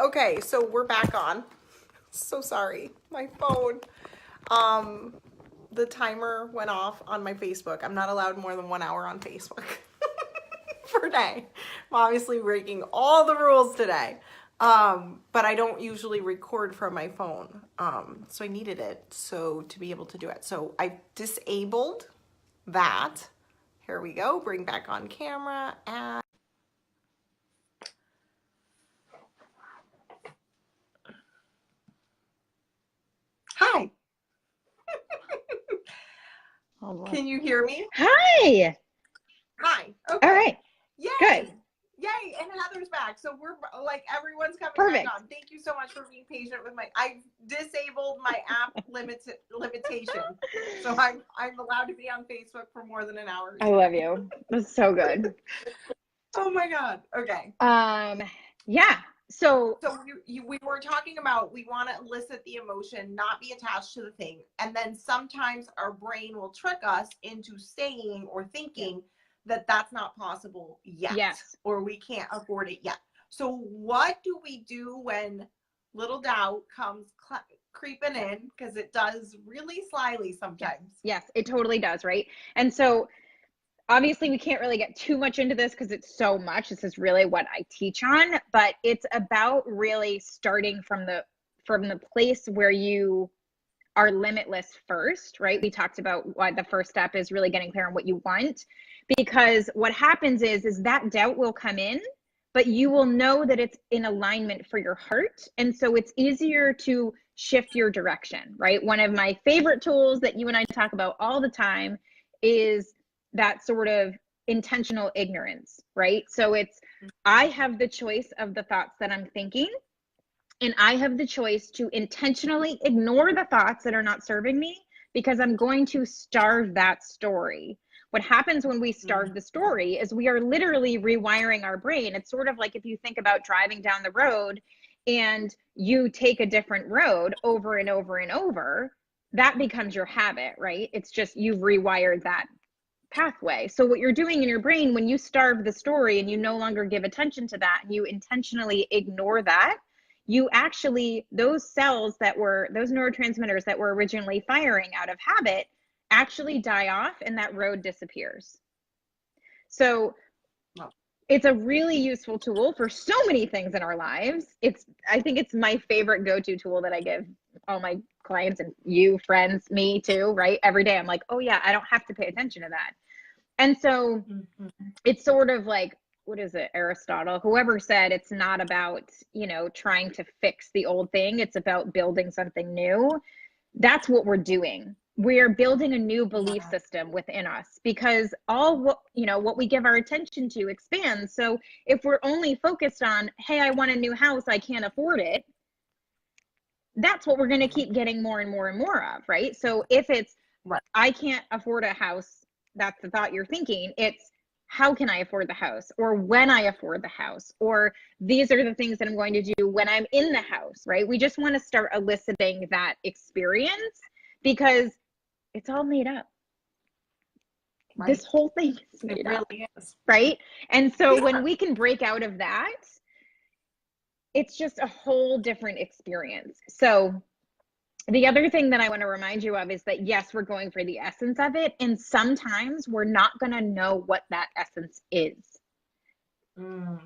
Okay, so we're back on. So sorry. My phone. The timer went off on my Facebook. I'm not allowed more than 1 hour on Facebook per day. I'm obviously breaking all the rules today. But I don't usually record from my phone. So I needed it to be able to do it. So I disabled that. Here we go. Bring back on camera and hi. Can you hear me? Hi. Hi. Okay. All right. Yay. Good. Yay. And Heather's back. So we're like, everyone's coming Perfect. back on. Thank you so much for being patient with I disabled my app limitation. So I'm allowed to be on Facebook for more than an hour. I love you. That's so good. Oh my God. Okay. Yeah. So we were talking about, we want to elicit the emotion, not be attached to the thing. And then sometimes our brain will trick us into saying or thinking that that's not possible yet. Yes. Or we can't afford it yet. So what do we do when little doubt comes creeping in? Because it does really slyly sometimes. Yes, it totally does, right? And so obviously we can't really get too much into this because it's so much. This is really what I teach on, but it's about really starting from the place where you are limitless first, right? We talked about what the first step is, really getting clear on what you want, because what happens is that doubt will come in, but you will know that it's in alignment for your heart. And so it's easier to shift your direction, right? One of my favorite tools that you and I talk about all the time is that sort of intentional ignorance, right? So it's, I have the choice of the thoughts that I'm thinking, and I have the choice to intentionally ignore the thoughts that are not serving me, because I'm going to starve that story. What happens when we starve the story is we are literally rewiring our brain. It's sort of like if you think about driving down the road and you take a different road over and over and over, that becomes your habit, right? It's just you've rewired that pathway. So what you're doing in your brain when you starve the story and you no longer give attention to that and you intentionally ignore that, you actually, those cells that were, those neurotransmitters that were originally firing out of habit actually die off and that road disappears. So it's a really useful tool for so many things in our lives. I think it's my favorite go-to tool that I give all my clients and you, friends, me too, right? Every day I'm like, oh yeah, I don't have to pay attention to that. And so it's sort of like, what is it, Aristotle, whoever said it's not about, trying to fix the old thing, it's about building something new. That's what we're doing. We're building a new belief system within us, because all what we give our attention to expands. So if we're only focused on, hey, I want a new house, I can't afford it, that's what we're going to keep getting more and more and more of, right? So if it's, I can't afford a house, that's the thought you're thinking, it's, how can I afford the house, or when I afford the house, or these are the things that I'm going to do when I'm in the house, right? We just want to start eliciting that experience, because it's all made up. Right. This whole thing is made up, really is. Right? And so when we can break out of that, it's just a whole different experience. So the other thing that I want to remind you of is that, yes, we're going for the essence of it. And sometimes we're not going to know what that essence is.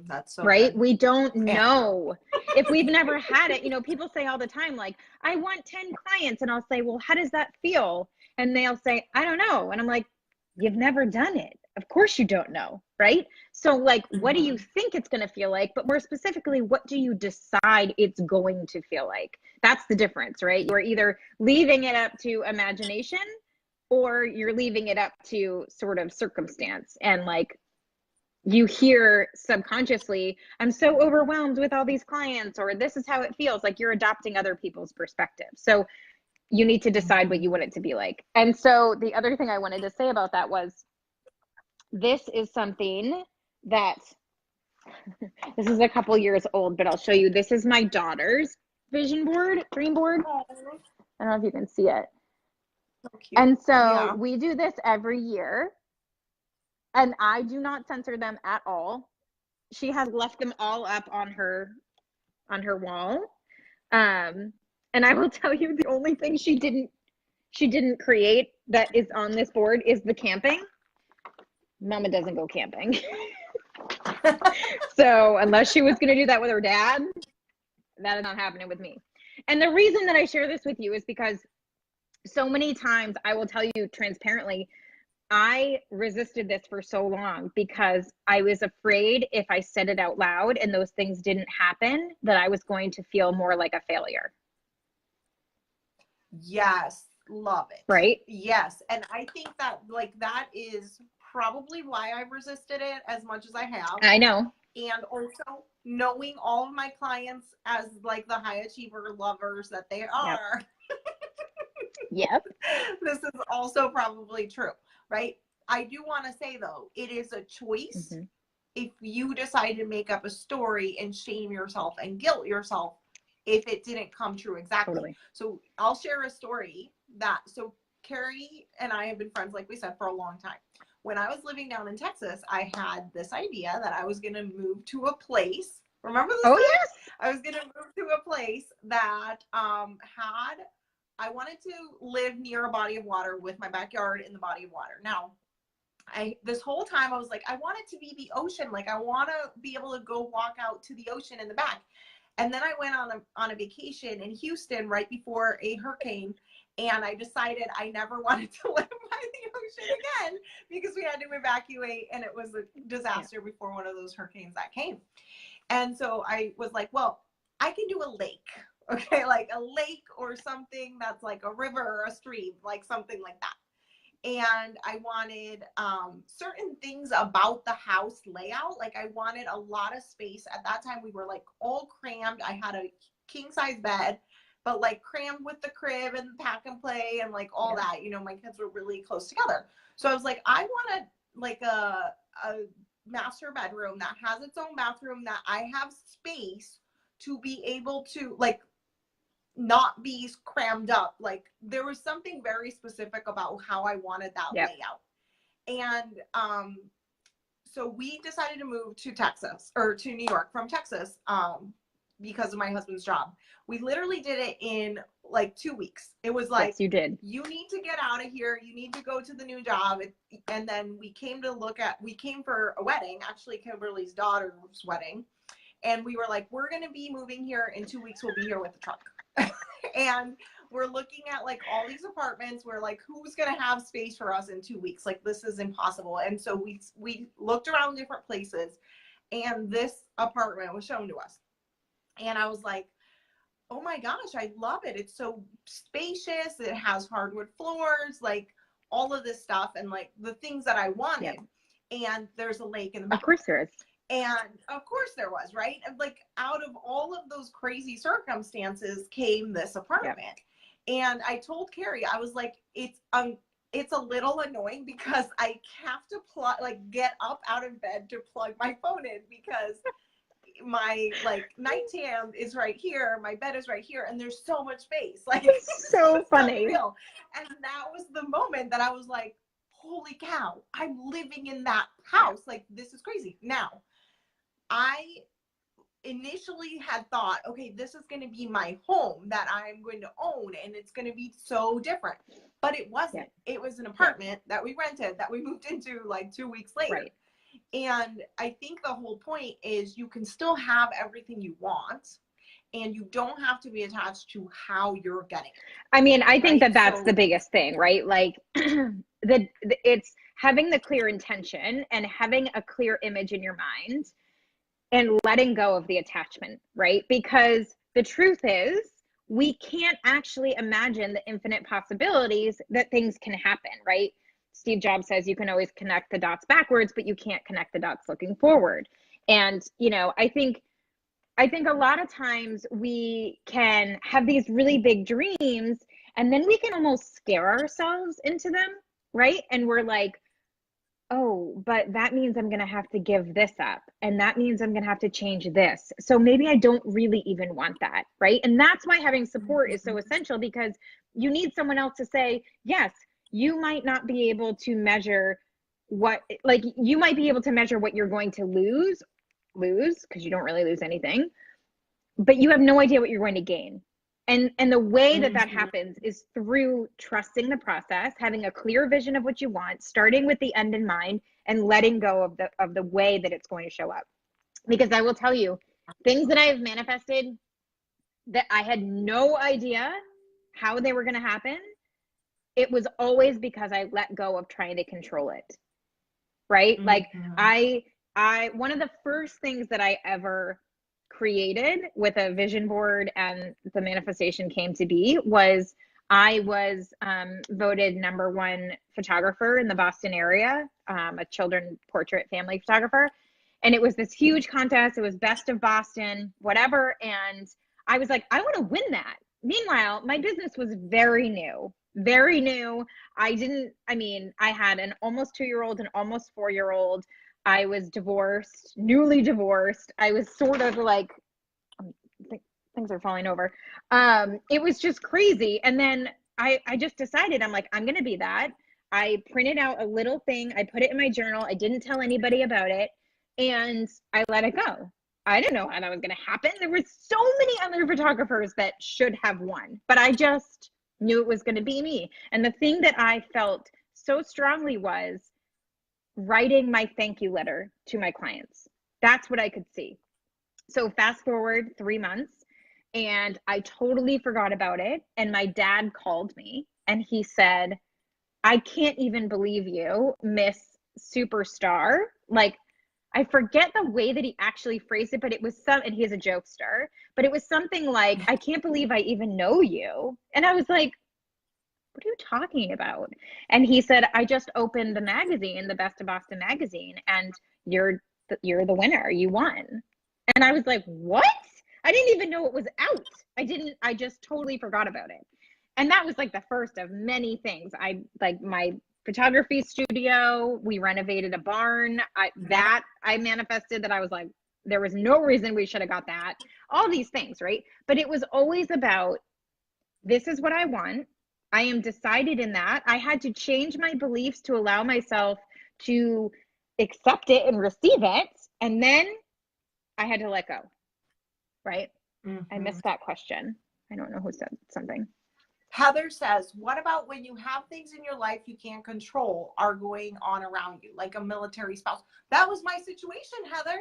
That's so right. Good. We don't know if we've never had it. People say all the time, like, I want 10 clients. And I'll say, well, how does that feel? And they'll say, I don't know. And I'm like, you've never done it. Of course you don't know, right? So like, what do you think it's going to feel like? But more specifically, what do you decide it's going to feel like? That's the difference, right? You're either leaving it up to imagination, or you're leaving it up to sort of circumstance. And like, you hear subconsciously, I'm so overwhelmed with all these clients, or this is how it feels. Like you're adopting other people's perspective. So you need to decide what you want it to be like. And so the other thing I wanted to say about that was, this is something that, this is a couple years old, but I'll show you. This is my daughter's vision board, dream board. I don't know if you can see it. So cute. And so we do this every year, and I do not censor them at all. She has left them all up on her on her wall. And I will tell you, the only thing she didn't create that is on this board is the camping. Mama doesn't go camping. So unless she was going to do that with her dad, that is not happening with me. And the reason that I share this with you is because so many times, I will tell you transparently, I resisted this for so long because I was afraid if I said it out loud and those things didn't happen, that I was going to feel more like a failure. Yes, love it. Right? Yes, and I think that like that is probably why I've resisted it as much as I have. I know. And also knowing all of my clients as like the high achiever lovers that they are. Yep. This is also probably true, right? I do want to say though, it is a choice. Mm-hmm. If you decide to make up a story and shame yourself and guilt yourself if it didn't come true exactly. Totally. So I'll share a story so Carrie and I have been friends, like we said, for a long time. When I was living down in Texas, I had this idea that I was going to move to a place. Remember this? Oh, yes. I was going to move to a place that I wanted to live near a body of water with my backyard in the body of water. Now, this whole time I was like, I want it to be the ocean. Like I want to be able to go walk out to the ocean in the back. And then I went on a vacation in Houston right before a hurricane. And I decided I never wanted to live by the ocean again because we had to evacuate and it was a disaster before one of those hurricanes that came. And so I was like, well, I can do a lake, okay? Like a lake or something that's like a river or a stream, like something like that. And I wanted certain things about the house layout. Like I wanted a lot of space. At that time, we were like all crammed. I had a king size bed, but like crammed with the crib and the pack and play and like all that. You know, my kids were really close together. So I was like, I wanted like a master bedroom that has its own bathroom, that I have space to be able to like not be crammed up. Like there was something very specific about how I wanted that layout. And so we decided to move to Texas or to New York from Texas because of my husband's job. We literally did it in like 2 weeks. It was like, yes, you did. You need to get out of here. You need to go to the new job. And then we came for a wedding, actually Kimberly's daughter's wedding. And we were like, we're going to be moving here in 2 weeks. We'll be here with the truck. And we're looking at like all these apartments. We're like, who's going to have space for us in 2 weeks? Like, this is impossible. And so we looked around different places and this apartment was shown to us. And I was like, oh my gosh, I love it. It's so spacious. It has hardwood floors, like all of this stuff and like the things that I wanted. And there's a lake in the back. Of course there is. And of course there was, right? Like out of all of those crazy circumstances came this apartment. And I told Carrie, I was like, it's a little annoying because I have to get up out of bed to plug my phone in because my like nightstand is right here, my bed is right here, and there's so much space. Like it's so funny. And that was the moment that I was like, holy cow, I'm living in that house. Like this is crazy. Now, I initially had thought, okay, this is going to be my home that I'm going to own and it's going to be so different. But it wasn't. It was an apartment that we rented that we moved into like 2 weeks later. Right. And I think the whole point is you can still have everything you want and you don't have to be attached to how you're getting it. I mean, I think that's the biggest thing, right? Like it's having the clear intention and having a clear image in your mind and letting go of the attachment, right? Because the truth is we can't actually imagine the infinite possibilities that things can happen, right? Steve Jobs says you can always connect the dots backwards, but you can't connect the dots looking forward. And, you know, I think a lot of times we can have these really big dreams and then we can almost scare ourselves into them, right? And we're like, oh, but that means I'm going to have to give this up. And that means I'm going to have to change this. So maybe I don't really even want that, right? And that's why having support is so essential because you need someone else to say, yes, you might not be able to measure you might be able to measure what you're going to lose because you don't really lose anything. but you have no idea what you're going to gain. And the way that Mhm. happens is through trusting the process, having a clear vision of what you want, starting with the end in mind, and letting go of the way that it's going to show up. Because I will tell you, things that I have manifested that I had no idea how they were going to happen, it was always because I let go of trying to control it. Right? Like Mhm. I one of the first things that I ever created with a vision board and the manifestation came to be was I was voted #1 photographer in the Boston area, a children portrait family photographer. And it was this huge contest. It was best of Boston, whatever. And I was like, I want to win that. Meanwhile, my business was very new, very new. I had an almost 2-year-old, an almost 4-year-old. I was divorced, newly divorced. I was sort of like, things are falling over. It was just crazy. And then I just decided, I'm like, I'm going to be that. I printed out a little thing. I put it in my journal. I didn't tell anybody about it. And I let it go. I didn't know how that was going to happen. There were so many other photographers that should have won, but I just knew it was going to be me. And the thing that I felt so strongly was writing my thank you letter to my clients. That's what I could see. So fast forward 3 months, and I totally forgot about it. And my dad called me and he said, I can't even believe you, Miss Superstar. Like, I forget the way that he actually phrased it, but it was and he is a jokester, but it was something like, I can't believe I even know you. And I was like, what are you talking about? And he said, I just opened the magazine, the Best of Boston magazine, and you're the winner. You won. And I was like, what? I didn't even know it was out. I just totally forgot about it. And that was like the first of many things. I like my photography studio, we renovated a barn. I manifested that. I was like, there was no reason we should have got that. All these things, right? But it was always about, this is what I want. I am decided in that. I had to change my beliefs to allow myself to accept it and receive it. And then I had to let go, right? I Mhm. missed that question. I don't know who said something. Heather says, what about when you have things in your life you can't control are going on around you, like a military spouse? That was my situation, Heather.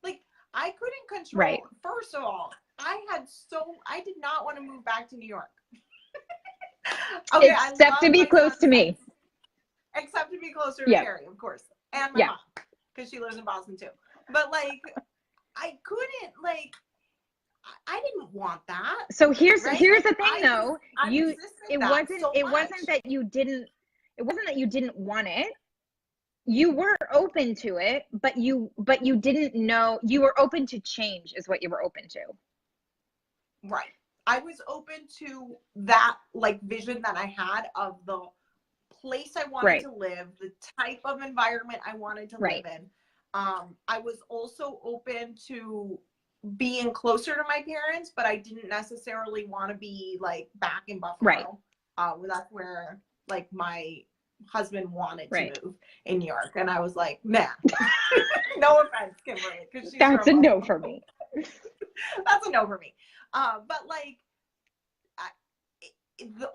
Like, I couldn't control. Right. First of all, I did not want to move back to New York. Okay, Except to be close to me. Except to be closer to Yeah. Carrie, of course. And my mom, because she lives in Boston too. But like, I couldn't, like, I didn't want that. So here's right? the thing, though. It wasn't that you didn't want it. You were open to it, but you didn't know. You were open to change, is what you were open to. Right. I was open to that, like, vision that I had of the place I wanted to live, the type of environment I wanted to live in. I was also open to being closer to my parents, but I didn't necessarily want to be like back in Buffalo. That's where like my husband wanted to move in New York, and I was like, nah. No offense, Kimberly, because that's a no for me. That's a no for me. But like,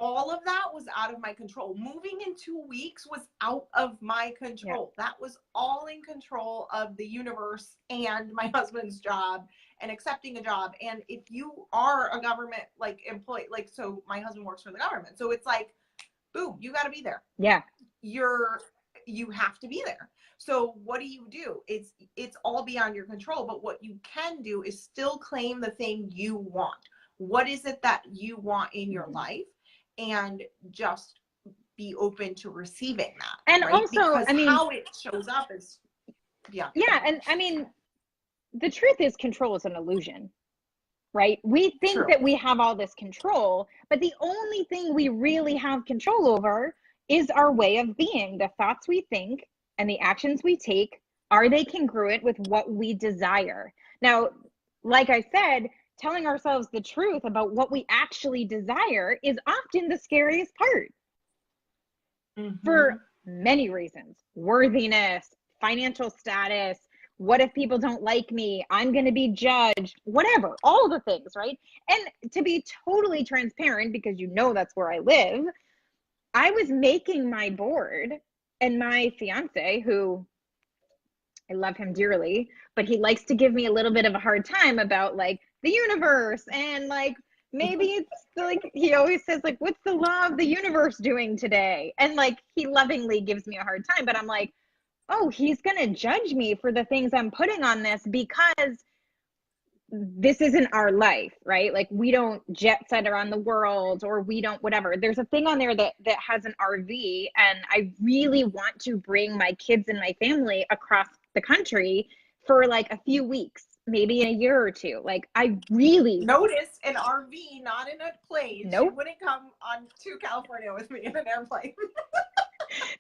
all of that was out of my control. Moving in 2 weeks was out of my control. That was all in control of the universe and my husband's job and accepting a job. And if you are a government like employee, like, so my husband works for the government, so it's like, boom, you got to be there. You have to be there. So what do? It's all beyond your control. But what you can do is still claim the thing you want. What is it that you want in your life? And just be open to receiving that. And also, because how it shows up is, and I mean, the truth is, control is an illusion, right? We think that we have all this control, but the only thing we really have control over is our way of being. The thoughts we think and the actions we take, are they congruent with what we desire? Now, like I said, telling ourselves the truth about what we actually desire is often the scariest part. For many reasons: worthiness, financial status, what if people don't like me? I'm going to be judged, whatever, all the things, right? And to be totally transparent, because you know that's where I live, I was making my board, and my fiance, who I love him dearly, but he likes to give me a little bit of a hard time about like the universe, and like maybe it's like he always says like, what's the law of the universe doing today? And like he lovingly gives me a hard time, but I'm like, oh, he's gonna judge me for the things I'm putting on this because this isn't our life, right? Like we don't jet set around the world, or we don't whatever. There's a thing on there that has an RV, and I really want to bring my kids and my family across the country for like a few weeks, maybe in a year or two. Like I really notice an RV, not in a plane. Nope. She wouldn't come on to California with me in an airplane.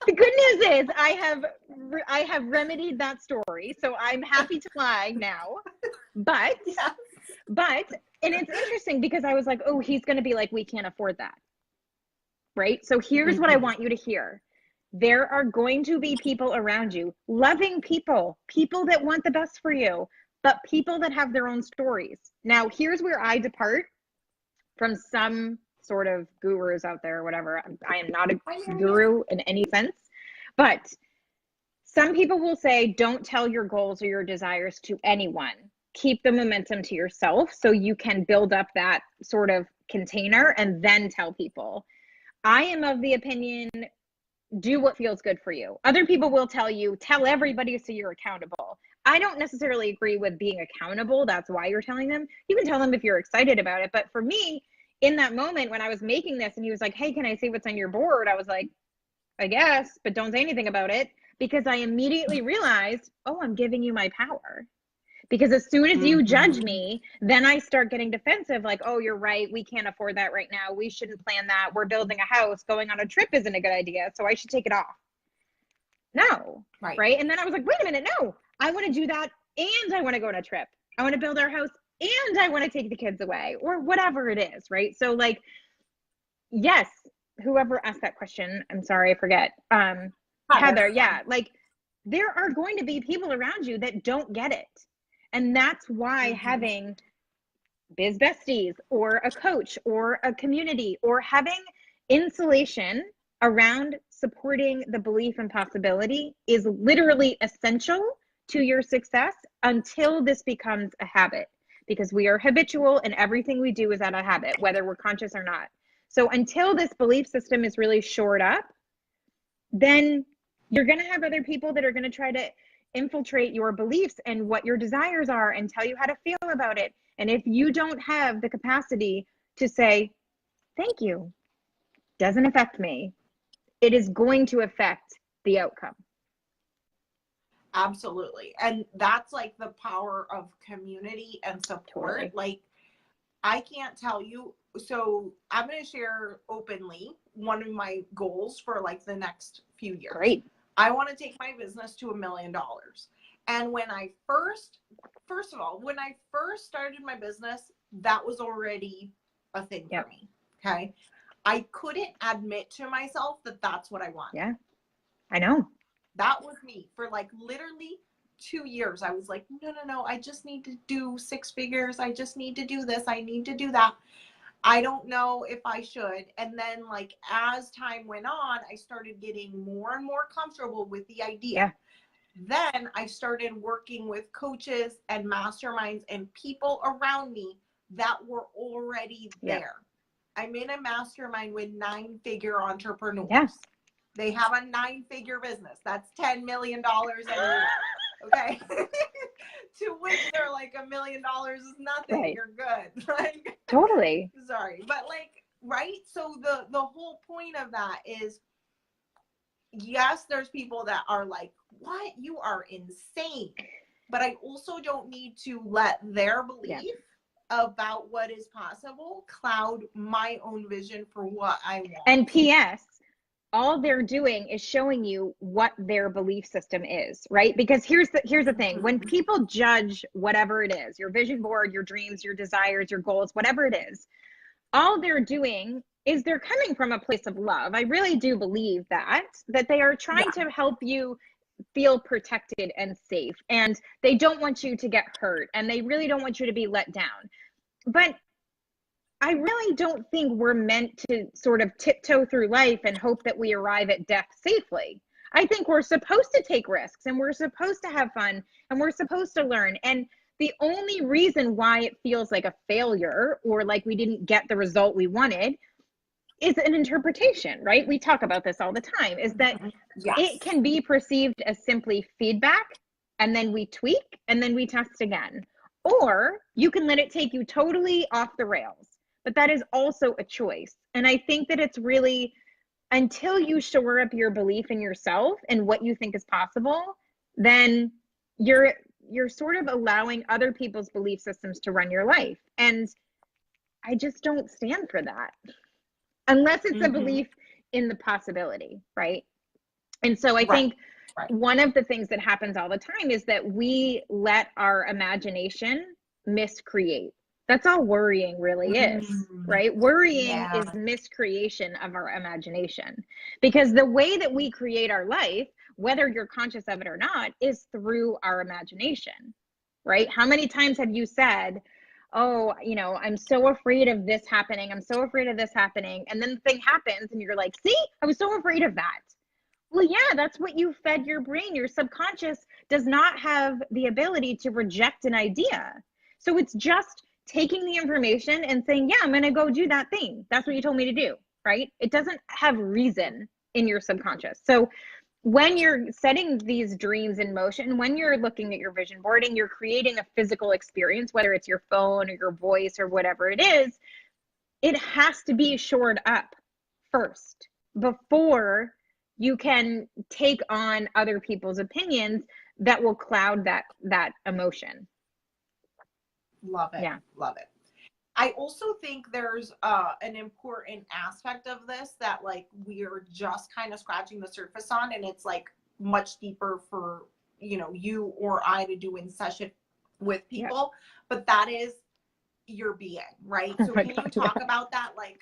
The good news is I have remedied that story, so I'm happy to fly now. But Yes. And it's interesting because I was like, oh, he's going to be like, we can't afford that, right? So here's what I want you to hear. There are going to be people around you, loving people that want the best for you, but people that have their own stories. Now, here's where I depart from some sort of gurus out there or whatever. I am not a guru in any sense, but some people will say, don't tell your goals or your desires to anyone. Keep the momentum to yourself so you can build up that sort of container and then tell people. I am of the opinion, do what feels good for you. Other people will tell you, tell everybody so you're accountable. I don't necessarily agree with being accountable. That's why you're telling them. You can tell them if you're excited about it. But for me, in that moment when I was making this and he was like, hey, can I see what's on your board? I was like, I guess, but don't say anything about it, because I immediately realized, oh, I'm giving you my power. Because as soon as you judge me, then I start getting defensive, like, oh, you're right. We can't afford that right now. We shouldn't plan that. We're building a house. Going on a trip isn't a good idea. So I should take it off. No. Right. And then I was like, wait a minute. No, I want to do that. And I want to go on a trip. I want to build our house, and I want to take the kids away, or whatever it is. Right. So like, yes, whoever asked that question, I'm sorry, I forget. Heather. Yeah. Like there are going to be people around you that don't get it. And that's why having biz besties or a coach or a community or having insulation around supporting the belief and possibility is literally essential to your success until this becomes a habit, because we are habitual and everything we do is out of habit, whether we're conscious or not. So until this belief system is really shored up, then you're going to have other people that are going to try to infiltrate your beliefs and what your desires are and tell you how to feel about it. And if you don't have the capacity to say, thank you, doesn't affect me, it is going to affect the outcome. Absolutely. And that's like the power of community and support. Totally. Like I can't tell you. So I'm going to share openly one of my goals for like the next few years. Great. I want to take my business to $1 million. And when I first of all, when I first started my business, that was already a thing for me. Okay. I couldn't admit to myself that that's what I want. Yeah, I know. That was me for like literally 2 years. I was like, no. I just need to do 6 figures. I just need to do this. I need to do that. I don't know if I should. And then like as time went on, I started getting more and more comfortable with the idea. Yeah. Then I started working with coaches and masterminds and people around me that were already there. I'm in a mastermind with 9-figure entrepreneurs. Yes. They have a 9-figure business. That's $10 million a year. Okay. To which they're like $1 million is nothing. Right. You're good. Like totally. Sorry. But like, right? So the whole point of that is, yes, there's people that are like, what? You are insane. But I also don't need to let their belief about what is possible cloud my own vision for what I want. And P.S., all they're doing is showing you what their belief system is, right? Because here's the thing. When people judge whatever it is, your vision board, your dreams, your desires, your goals, whatever it is, all they're doing is they're coming from a place of love. I really do believe that they are trying to help you feel protected and safe, and they don't want you to get hurt, and they really don't want you to be let down. But I really don't think we're meant to sort of tiptoe through life and hope that we arrive at death safely. I think we're supposed to take risks, and we're supposed to have fun, and we're supposed to learn. And the only reason why it feels like a failure or like we didn't get the result we wanted is an interpretation, right? We talk about this all the time, is that Yes. it can be perceived as simply feedback, and then we tweak, and then we test again. Or you can let it take you totally off the rails. But that is also a choice. And I think that it's really, until you shore up your belief in yourself and what you think is possible, then you're sort of allowing other people's belief systems to run your life. And I just don't stand for that, unless it's a belief in the possibility, right? And so I think one of the things that happens all the time is that we let our imagination miscreate. That's all worrying really is, right? Worrying is miscreation of our imagination, because the way that we create our life, whether you're conscious of it or not, is through our imagination, right? How many times have you said, oh, you know, I'm so afraid of this happening. I'm so afraid of this happening. And then the thing happens and you're like, see, I was so afraid of that. Well, yeah, that's what you fed your brain. Your subconscious does not have the ability to reject an idea. So it's just taking the information and saying, yeah, I'm going to go do that thing. That's what you told me to do, right? It doesn't have reason in your subconscious. So when you're setting these dreams in motion, when you're looking at your vision board and you're creating a physical experience, whether it's your phone or your voice or whatever it is, it has to be shored up first before you can take on other people's opinions that will cloud that emotion. Love it. Yeah. Love it. I also think there's an important aspect of this that like we're just kind of scratching the surface on, and it's like much deeper for, you know, you or I to do in session with people, but that is your being, right? So can you talk about that? Like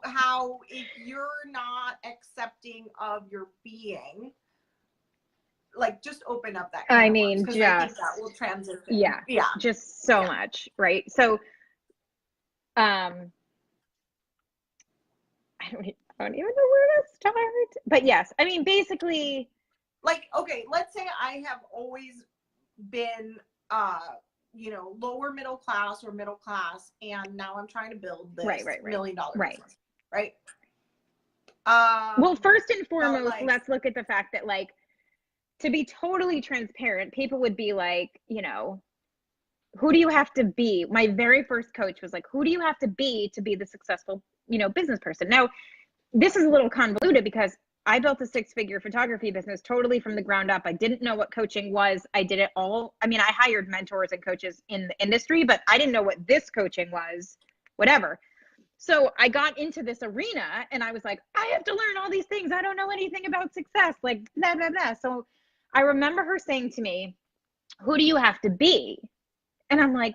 how if you're not accepting of your being, like just open up that. I mean, I think that will transition. Yeah. Just so much, right? So I don't even know where to start. But yes, I mean, basically, like, okay, let's say I have always been, you know, lower middle class or middle class, and now I'm trying to build this $1 million business, right? Well, first and foremost, like, let's look at the fact that, like, to be totally transparent, people would be like, you know, who do you have to be? My very first coach was like, who do you have to be the successful, you know, business person? Now, this is a little convoluted because I built a 6-figure photography business totally from the ground up. I didn't know what coaching was. I did it all. I mean, I hired mentors and coaches in the industry, but I didn't know what this coaching was, whatever. So I got into this arena and I was like, I have to learn all these things. I don't know anything about success, like blah, blah, blah. So I remember her saying to me, who do you have to be? And I'm like,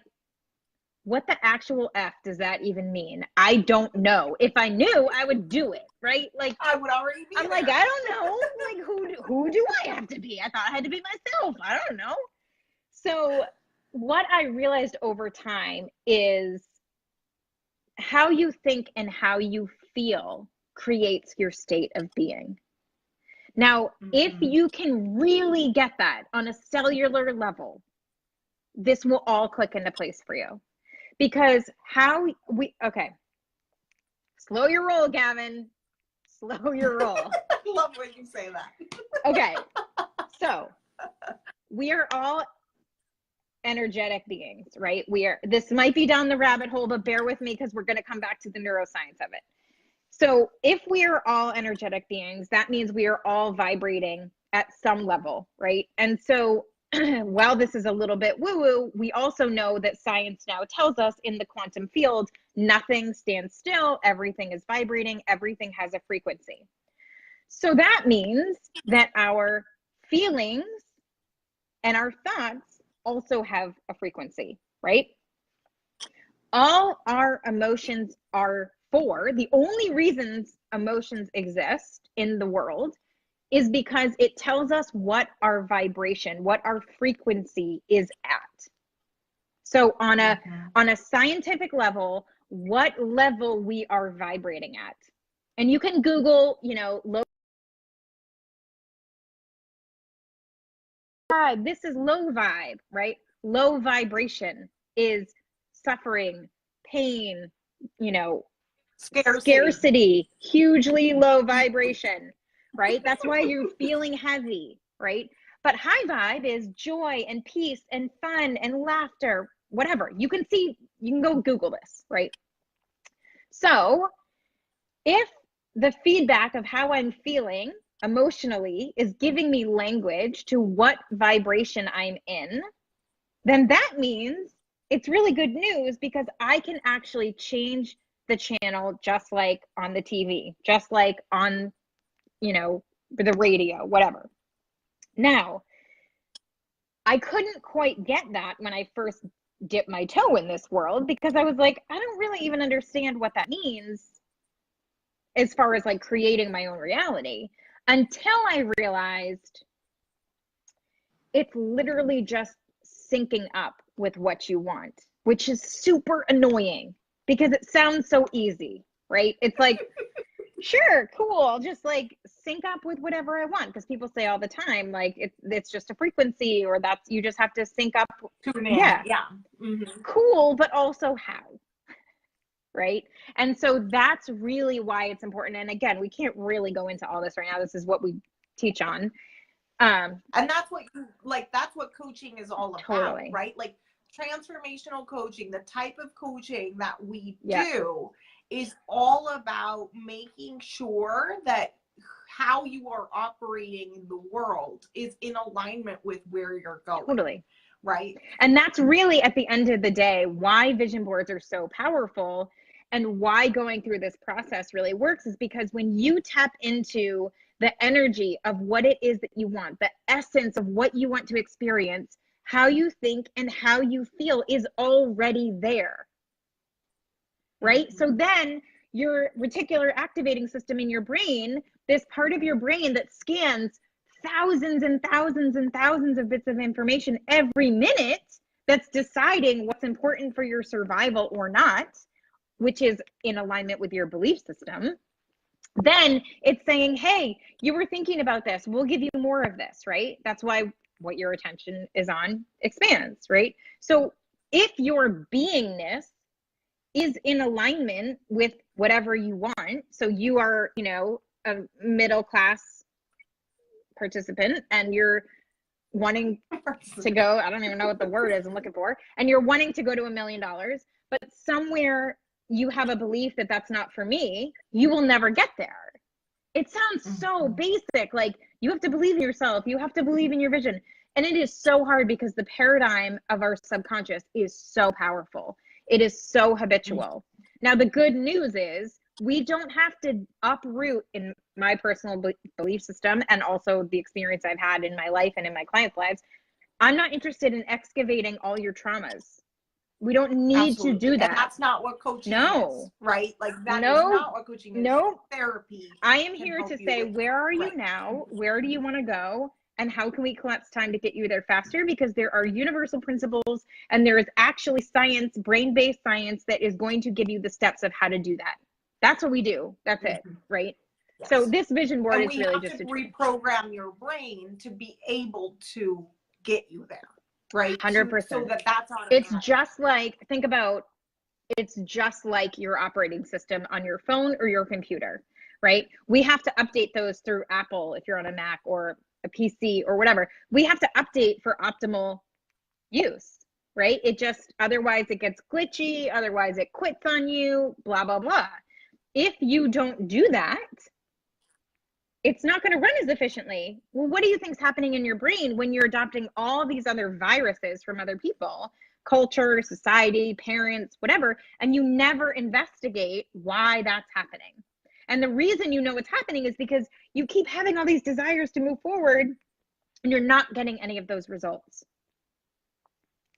what the actual F does that even mean? I don't know. If I knew, I would do it, right? Like I would already be I'm there. like, I don't know. Like who do I have to be? I thought I had to be myself. I don't know. So what I realized over time is how you think and how you feel creates your state of being. Now, if you can really get that on a cellular level, this will all click into place for you. Because okay, slow your roll, Gavin. Slow your roll. I love when you say that. Okay, so we are all energetic beings, right? This might be down the rabbit hole, but bear with me because we're going to come back to the neuroscience of it. So if we are all energetic beings, that means we are all vibrating at some level, right? And so while this is a little bit woo-woo, we also know that science now tells us in the quantum field, nothing stands still, everything is vibrating, everything has a frequency. So that means that our feelings and our thoughts also have a frequency, right? All our emotions are the only reasons emotions exist in the world is because it tells us what our vibration, what our frequency is at. So on a scientific level, what level we are vibrating at. And you can Google, low vibe. This is low vibe, right? Low vibration is suffering, pain, scarcity, hugely low vibration, right? That's why you're feeling heavy, right? But high vibe is joy and peace and fun and laughter, whatever. You can go Google this, right? So if the feedback of how I'm feeling emotionally is giving me language to what vibration I'm in, then that means it's really good news, because I can actually change the channel, just like on the TV, just like on, the radio, whatever. Now, I couldn't quite get that when I first dipped my toe in this world, because I was like, I don't really even understand what that means as far as like creating my own reality, until I realized it's literally just syncing up with what you want, which is super annoying because it sounds so easy, right? It's like, sure, cool, I'll just like sync up with whatever I want, because people say all the time, like it's just a frequency, or that's, you just have to sync up. Yeah. Mm-hmm. Cool, but also how? Right? And so that's really why it's important. And again, we can't really go into all this right now. This is what we teach on. And that's what coaching is all about, totally. right? Like transformational coaching, the type of coaching that we do is all about making sure that how you are operating in the world is in alignment with where you're going. Totally. Right. And that's really, at the end of the day, why vision boards are so powerful, and why going through this process really works, is because when you tap into the energy of what it is that you want, the essence of what you want to experience, how you think and how you feel is already there. Right? So then your reticular activating system in your brain, this part of your brain that scans thousands and thousands and thousands of bits of information every minute, that's deciding what's important for your survival or not, which is in alignment with your belief system, then it's saying, hey, you were thinking about this, we'll give you more of this, right? That's why what your attention is on expands, right? So if your beingness is in alignment with whatever you want, so you are, a middle class participant, and you're wanting to go, I don't even know what the word is I'm looking for, and you're wanting to go to $1 million, but somewhere you have a belief that that's not for me, you will never get there. It sounds so basic, like you have to believe in yourself, you have to believe in your vision. And it is so hard, because the paradigm of our subconscious is so powerful. It is so habitual. Now, the good news is we don't have to uproot, in my personal belief system, and also the experience I've had in my life and in my clients' lives. I'm not interested in excavating all your traumas. We don't need to do that. And that's not what coaching is, right? Like that is not what coaching is. Therapy. I am here to say, where are you now? Where do you want to go? And how can we collapse time to get you there faster? Because there are universal principles, and there is actually science, brain-based science, that is going to give you the steps of how to do that. That's what we do. That's it, right? Yes. So this vision board is really just to reprogram your brain to be able to get you there. Right. 100%. So that's automatic. It's just like, think about, it's just like your operating system on your phone or your computer, right? We have to update those through Apple if you're on a Mac or a PC or whatever. We have to update for optimal use, right? It just, otherwise it gets glitchy, otherwise it quits on you, blah, blah, blah. If you don't do that, it's not going to run as efficiently. Well, what do you think is happening in your brain when you're adopting all these other viruses from other people, culture, society, parents, whatever, and you never investigate why that's happening? And the reason you know what's happening is because you keep having all these desires to move forward, and you're not getting any of those results.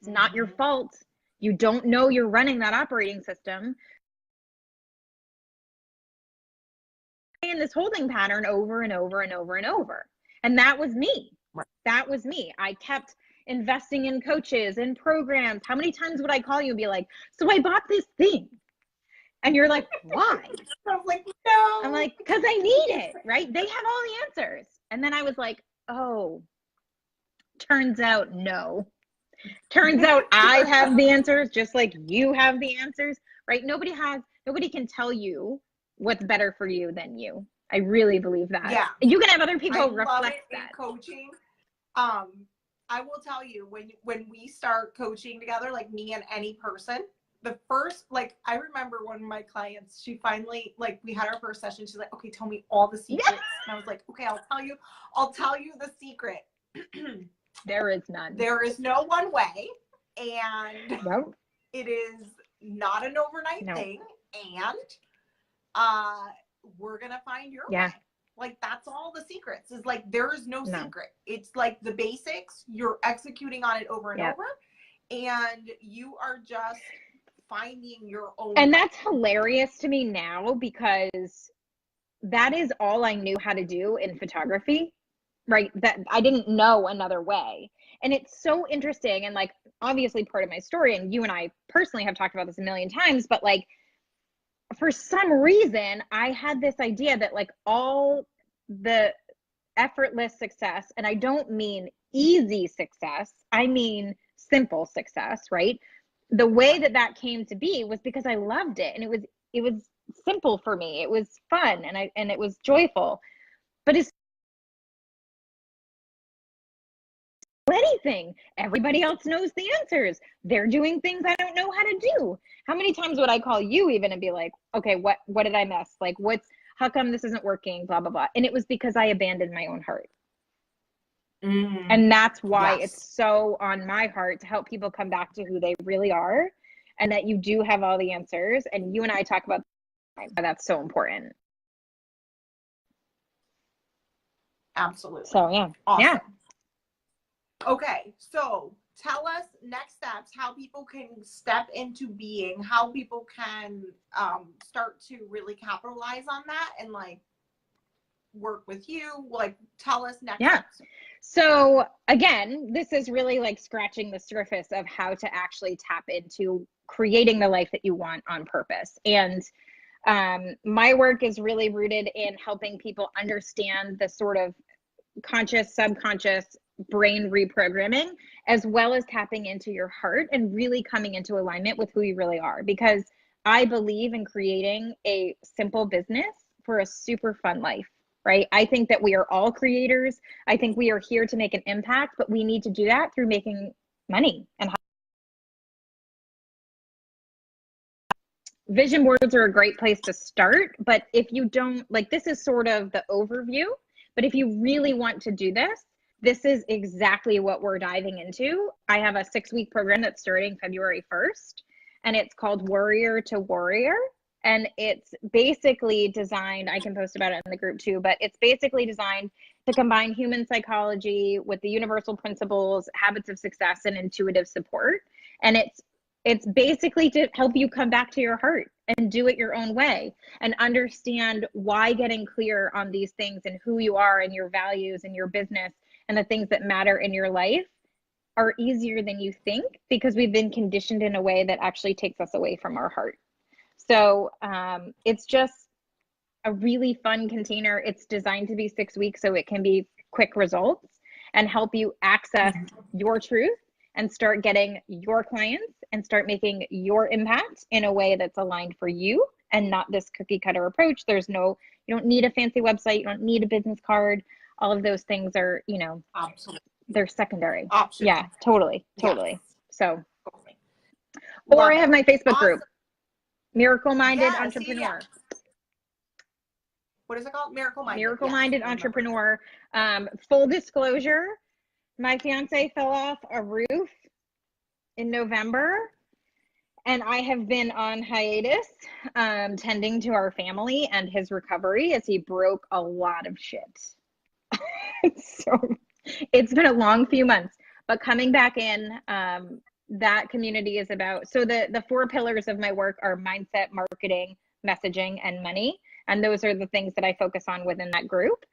It's not your fault. You don't know you're running that operating system. stay in this holding pattern over and over and over and over. And that was me. Right. That was me. I kept investing in coaches and programs. How many times would I call you and be like, so I bought this thing? And you're like, why? I was like, no. I'm like, because I need it, right? They have all the answers. And then I was like, oh, turns out no. Turns out I have the answers just like you have the answers, right? Nobody can tell you what's better for you than you. I really believe that. Yeah. You can have other people I love reflect it in that. coaching. I will tell you, when we start coaching together, like me and any person, the first, like, I remember one of my clients, she finally, like, we had our first session. She's like, okay, tell me all the secrets. And I was like, okay, I'll tell you the secret. There is none. There is no one way. And Nope. it is not an overnight thing. And we're going to find your way. Like, that's all the secrets, is like, there is no secret. It's like the basics. You're executing on it over and over. And you are just finding your own. And that's hilarious to me now, because that is all I knew how to do in photography, right? That I didn't know another way. And it's so interesting. And like, obviously part of my story, and you and I personally have talked about this a million times, but like, for some reason, I had this idea that like all the effortless success, and I don't mean easy success, I mean simple success, right? The way that came to be was because I loved it, and it was simple for me. It was fun, and it was joyful. But it's anything. Everybody else knows the answers. They're doing things I don't know how to do. How many times would I call you even and be like, okay, what did I miss? Like, how come this isn't working? Blah, blah, blah. And it was because I abandoned my own heart. And that's why it's so on my heart to help people come back to who they really are, and that you do have all the answers. And you and I talk about that's so important. Absolutely. So yeah. Awesome. Yeah. Okay, so tell us next steps, how people can step into being, how people can start to really capitalize on that and like work with you. Like, tell us next steps. So again, this is really like scratching the surface of how to actually tap into creating the life that you want on purpose. And my work is really rooted in helping people understand the sort of conscious, subconscious brain reprogramming, as well as tapping into your heart and really coming into alignment with who you really are. Because I believe in creating a simple business for a super fun life, right? I think that we are all creators. I think we are here to make an impact, but we need to do that through making money. And vision boards are a great place to start. But if you don't, like, this is sort of the overview, but if you really want to do this, this is exactly what we're diving into. I have a 6-week program that's starting February 1st, and it's called Warrior to Warrior. And it's basically designed, I can post about it in the group too, but it's basically designed to combine human psychology with the universal principles, habits of success, and intuitive support. And it's basically to help you come back to your heart and do it your own way, and understand why getting clear on these things and who you are and your values and your business and the things that matter in your life are easier than you think, because we've been conditioned in a way that actually takes us away from our heart. So it's just a really fun container. It's designed to be 6 weeks so it can be quick results and help you access your truth and start getting your clients and start making your impact in a way that's aligned for you and not this cookie cutter approach. You don't need a fancy website. You don't need a business card. All of those things are, Absolutely. They're secondary. Optional. Yeah, totally. Yes. So, Totally. or I have my Facebook Awesome. group, Miracle Minded Yes, Entrepreneur. What is it called? Miracle Minded. Miracle Minded Entrepreneur. Full disclosure, my fiance fell off a roof in November, and I have been on hiatus tending to our family and his recovery, as he broke a lot of shit. So it's been a long few months, but coming back in, that community is about, so the 4 pillars of my work are mindset, marketing, messaging and money. And those are the things that I focus on within that group.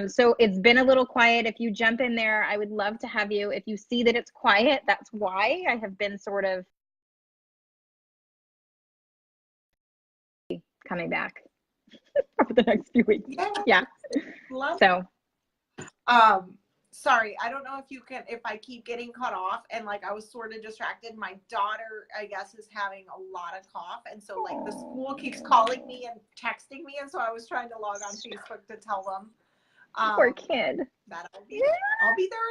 So it's been a little quiet. If you jump in there, I would love to have you. If you see that it's quiet, that's why I have been sort of coming back over the next few weeks. Yeah. Love So, sorry, I don't know if I keep getting cut off, and like I was sort of distracted. My daughter, I guess, is having a lot of cough, and so like the school keeps calling me and texting me, and so I was trying to log on Facebook to tell them. poor kid. That I'll be there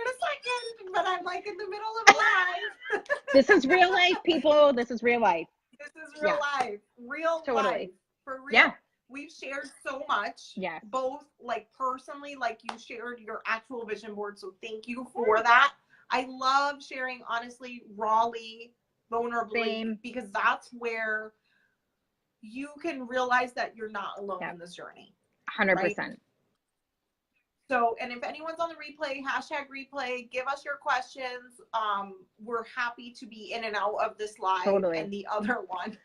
in a second, but I'm like in the middle of a live. This is real life, people. This is real life. This is real life. Real life. For real. Yeah. We've shared so much. Yes. Both like personally, like you shared your actual vision board. So thank you for that. I love sharing honestly, rawly, vulnerably, Same. because that's where you can realize that you're not alone in this journey. 100%. Right? So, and if anyone's on the replay, #replay, give us your questions. We're happy to be in and out of this live and the other one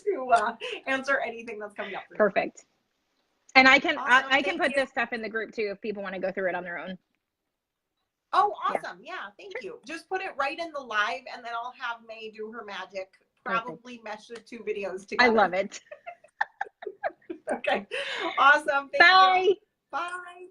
to answer anything that's coming up. Perfect. And I can Awesome. I can put this stuff in the group too if people want to go through it on their own. Oh, awesome. Yeah, thank you. Just put it right in the live, and then I'll have May do her magic. Probably mesh the 2 videos together. I love it. Okay. Awesome. Thank Bye. you. Bye.